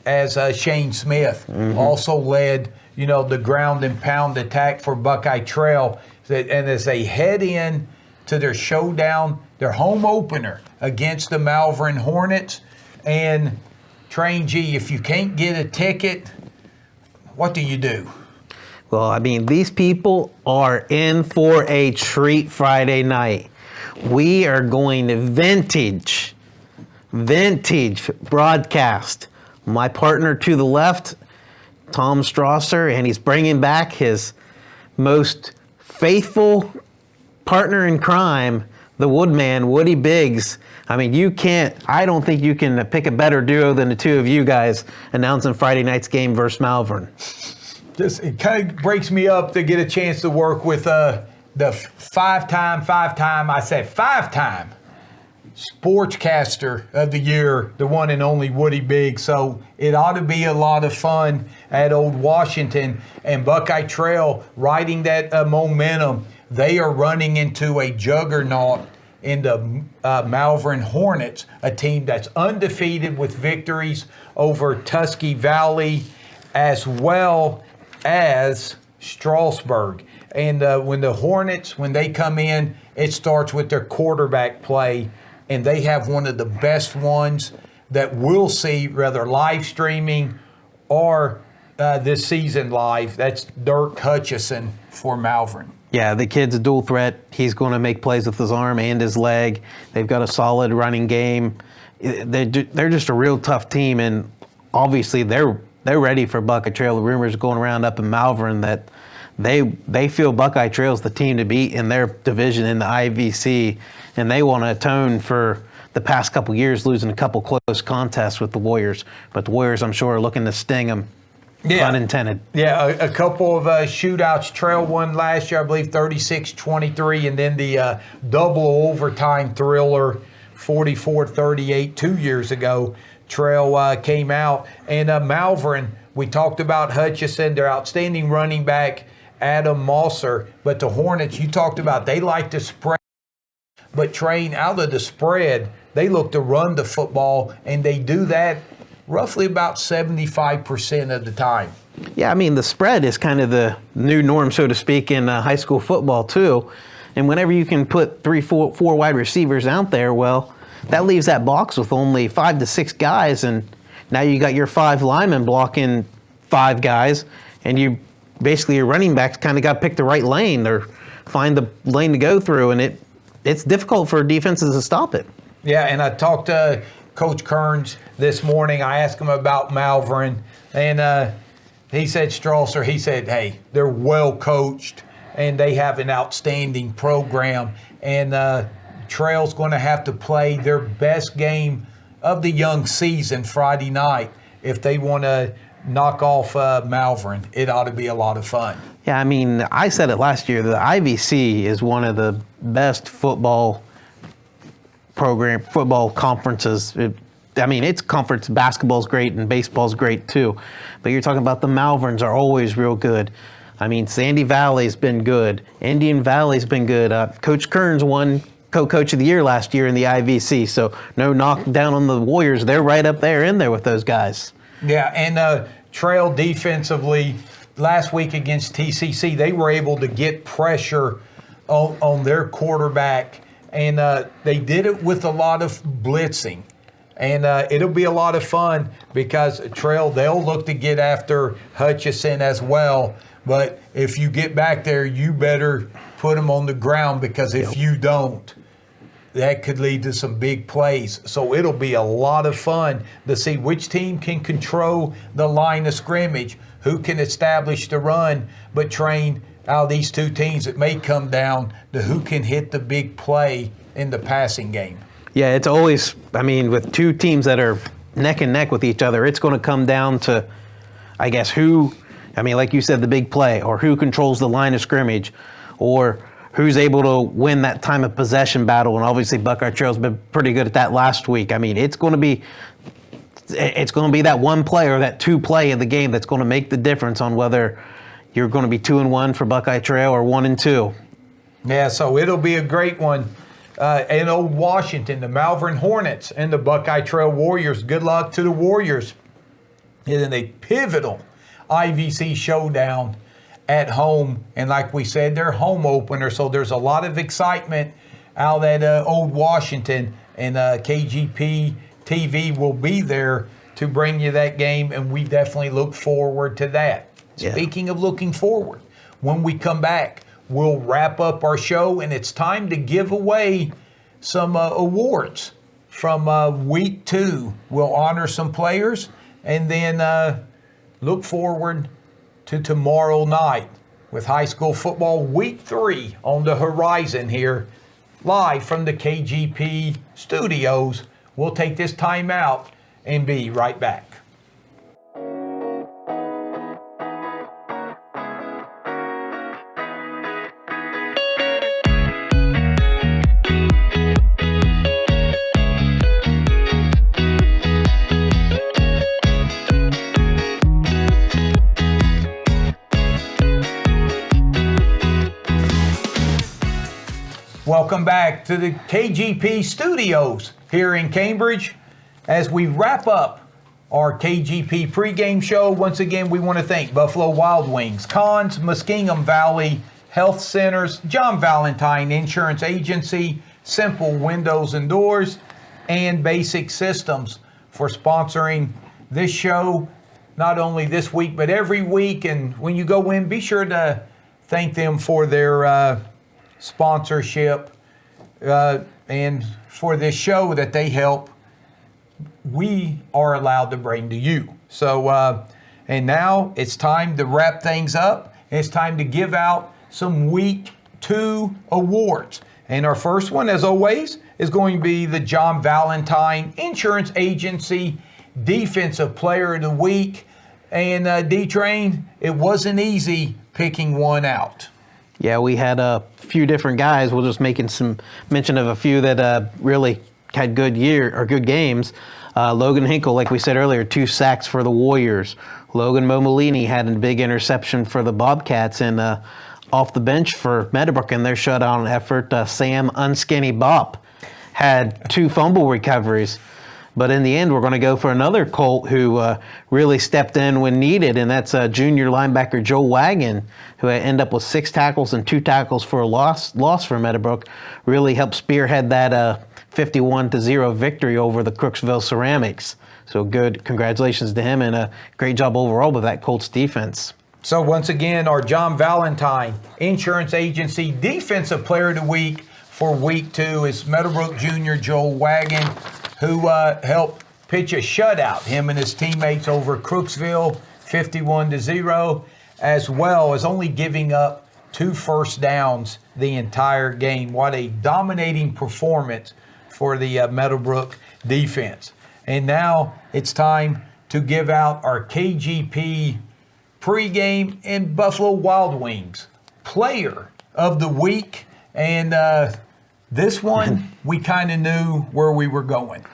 as Shane Smith, also led, the ground and pound attack for Buckeye Trail. And as they head in to their showdown, their home opener against the Malvern Hornets, and Train G, if you can't get a ticket, what do you do? Well, I mean, these people are in for a treat Friday night. We are going to vintage broadcast my partner to the left, Tom Strasser, and he's bringing back his most faithful partner in crime, the Woodman, Woody Biggs. I mean, I don't think you can pick a better duo than the two of you guys announcing Friday night's game versus Malvern. It kind of breaks me up to get a chance to work with the five-time sportscaster of the year, the one and only Woody Biggs. So it ought to be a lot of fun at Old Washington. And Buckeye Trail riding that momentum. They are running into a juggernaut in the Malvern Hornets, a team that's undefeated with victories over Tusky Valley as well as Strasburg. And when the Hornets, when they come in, it starts with their quarterback play, and they have one of the best ones that we'll see, whether live streaming or this season live. That's Dirk Hutchison for Malvern. Yeah, the kid's a dual threat. He's going to make plays with his arm and his leg. They've got a solid running game. They're just a real tough team, and obviously they're ready for Buckeye Trail. The rumors going around up in Malvern that they feel Buckeye Trail's the team to beat in their division in the IVC, and they want to atone for the past couple years losing a couple close contests with the Warriors. But the Warriors, I'm sure, are looking to sting them. Yeah. Pun intended. Yeah, a couple of shootouts. Trail won last year, I believe, 36-23, and then the double overtime thriller, 44-38, 2 years ago. Trail came out. And Malvern, we talked about Hutchison, their outstanding running back, Adam Mosser. But the Hornets, you talked about, they like to spread, but train out of the spread. They look to run the football, and they do that roughly about 75% of the time. Yeah, I mean, the spread is kind of the new norm, so to speak, in high school football, too. And whenever you can put four wide receivers out there, well, that leaves that box with only 5 to 6 guys, and now you got your 5 linemen blocking 5 guys, and basically your running backs kind of got to pick the right lane or find the lane to go through, and it's difficult for defenses to stop it. Yeah, and I talked to Coach Kearns this morning. I asked him about Malvern, and he said, Strasser, he said, hey, they're well coached, and they have an outstanding program, and Trail's going to have to play their best game of the young season Friday night if they want to knock off Malvern. It ought to be a lot of fun. Yeah, I mean, I said it last year, the IVC is one of the best football conferences. It's conference. Basketball's great and baseball's great too. But you're talking about the Malverns are always real good. I mean, Sandy Valley's been good. Indian Valley's been good. Coach Kearns won co-coach of the year last year in the IVC. So no knockdown on the Warriors. They're right up there in there with those guys. Yeah, and Trail defensively, last week against TCC, they were able to get pressure on their quarterback, and they did it with a lot of blitzing. And it'll be a lot of fun because Trail, they'll look to get after Hutchison as well. But if you get back there, you better put them on the ground, because if you don't, that could lead to some big plays. So it'll be a lot of fun to see which team can control the line of scrimmage, who can establish the run, but train out of these two teams. It may come down to who can hit the big play in the passing game. Yeah, it's always, with two teams that are neck and neck with each other, it's going to come down to, I guess, like you said, the big play, or who controls the line of scrimmage, or who's able to win that time of possession battle. And obviously Buckeye Trail's been pretty good at that last week. It's going to be that one play or that 2 play in the game that's going to make the difference on whether you're going to be 2-1 for Buckeye Trail or 1-2. Yeah, so it'll be a great one. In Old Washington, the Malvern Hornets and the Buckeye Trail Warriors. Good luck to the Warriors in a pivotal IVC showdown at home. And like we said, they're home opener, so there's a lot of excitement out at Old Washington. And KGP TV will be there to bring you that game, and we definitely look forward to that. Yeah. Speaking of looking forward, when we come back, we'll wrap up our show, and it's time to give away some awards from week 2. We'll honor some players and then look forward to tomorrow night with high school football week 3 on the horizon here, live from the KGP studios. We'll take this time out and be right back. Welcome back to the KGP studios here in Cambridge. As we wrap up our KGP pregame show, once again, we want to thank Buffalo Wild Wings, Conn's, Muskingum Valley Health Centers, John Valentine Insurance Agency, Simple Windows and Doors, and Basic Systems for sponsoring this show, not only this week, but every week. And when you go in, be sure to thank them for their sponsorship and for this show that they help, we are allowed to bring to you. So, and now it's time to wrap things up. It's time to give out some week 2 awards. And our first one, as always, is going to be the John Valentine Insurance Agency Defensive Player of the Week. And D-Train, it wasn't easy picking one out. Yeah, we had a few different guys. We're just making some mention of a few that really had good games. Logan Hinkle, like we said earlier, 2 sacks for the Warriors. Logan Momolini had a big interception for the Bobcats, and off the bench for Meadowbrook in their shutout effort, Sam Unskinny Bop had 2 fumble recoveries. But in the end, we're going to go for another Colt who really stepped in when needed, and that's junior linebacker Joe Wagon, who ended up with 6 tackles and 2 tackles for a loss for Meadowbrook. Really helped spearhead that 51-0 victory over the Crooksville Ceramics. So good, congratulations to him, and a great job overall with that Colts defense. So once again, our John Valentine Insurance Agency Defensive Player of the Week for Week 2 is Meadowbrook Junior Joe Wagon, who helped pitch a shutout, him and his teammates over Crooksville, 51-0, as well as only giving up 2 first downs the entire game. What a dominating performance for the Meadowbrook defense. And now it's time to give out our KGP pregame and Buffalo Wild Wings Player of the Week. And this one, we kind of knew where we were going.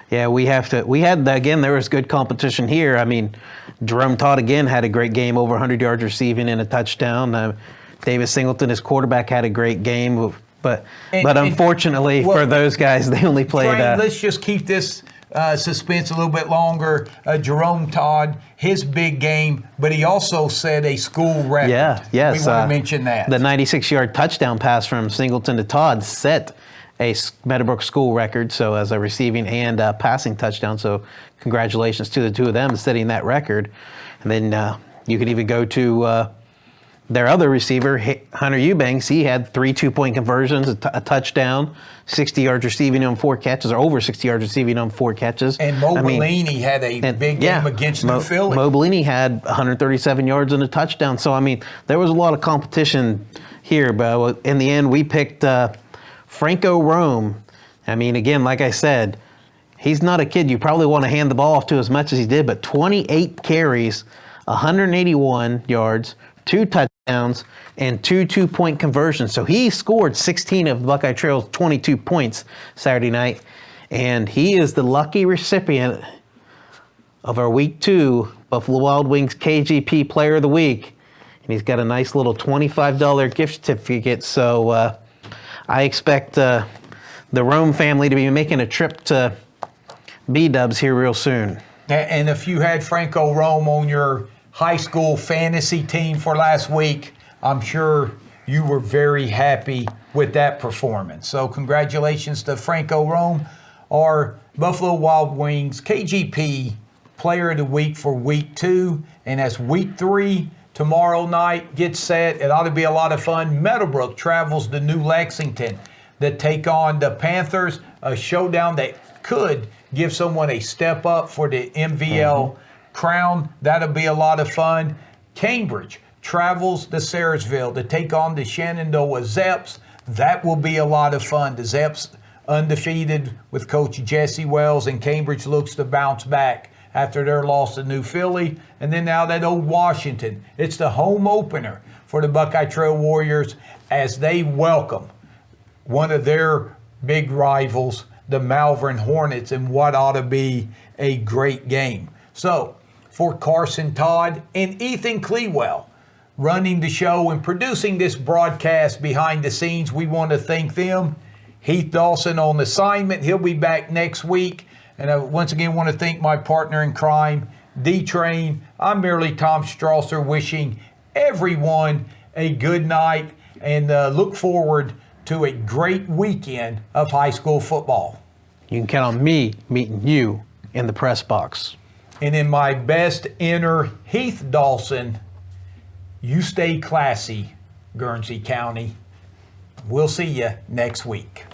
Yeah, there was good competition here. I mean, Jerome Todd again had a great game, over 100 yards receiving and a touchdown. Davis Singleton, his quarterback, had a great game. But unfortunately for those guys, they only played. Let's just keep this suspense a little bit longer. Jerome Todd, his big game, but he also set a school record. Yes. We want to mention that. The 96-yard touchdown pass from Singleton to Todd set a Meadowbrook school record, so as a receiving and passing touchdown. So congratulations to the 2 of them setting that record. And then you could even go to their other receiver, Hunter Eubanks. He had 3 2-point conversions, a touchdown, 60 yards receiving on 4 catches, or over 60 yards receiving on 4 catches. And Mobilini had a big game against New Philly. Mobilini had 137 yards and a touchdown. So, I mean, there was a lot of competition here, but in the end, we picked Franco Rome. I mean, again, like I said, he's not a kid you probably want to hand the ball off to as much as he did, but 28 carries, 181 yards, 2 touchdowns, and 2 2-point conversions. So he scored 16 of Buckeye Trail's 22 points Saturday night, and he is the lucky recipient of our Week 2 Buffalo Wild Wings KGP Player of the Week. And he's got a nice little $25 gift certificate. So I expect the Rome family to be making a trip to B-Dubs here real soon. And if you had Franco Rome on your high school fantasy team for last week, I'm sure you were very happy with that performance. So congratulations to Franco Rome, our Buffalo Wild Wings KGP Player of the Week for Week 2. And as Week 3 tomorrow night gets set, it ought to be a lot of fun. Meadowbrook travels to New Lexington to take on the Panthers, a showdown that could give someone a step up for the MVL Crown, that'll be a lot of fun. Cambridge travels to Sayersville to take on the Shenandoah Zeps. That will be a lot of fun. The Zeps undefeated with Coach Jesse Wells, and Cambridge looks to bounce back after their loss to New Philly. And then now that Old Washington. It's the home opener for the Buckeye Trail Warriors as they welcome one of their big rivals, the Malvern Hornets, in what ought to be a great game. So, for Carson Todd and Ethan Clewell running the show and producing this broadcast behind the scenes, we want to thank them. Heath Dawson on assignment. He'll be back next week. And I once again want to thank my partner in crime, D-Train. I'm merely Tom Strasser, wishing everyone a good night and look forward to a great weekend of high school football. You can count on me meeting you in the press box. And in my best inner Heath Dawson, you stay classy, Guernsey County. We'll see you next week.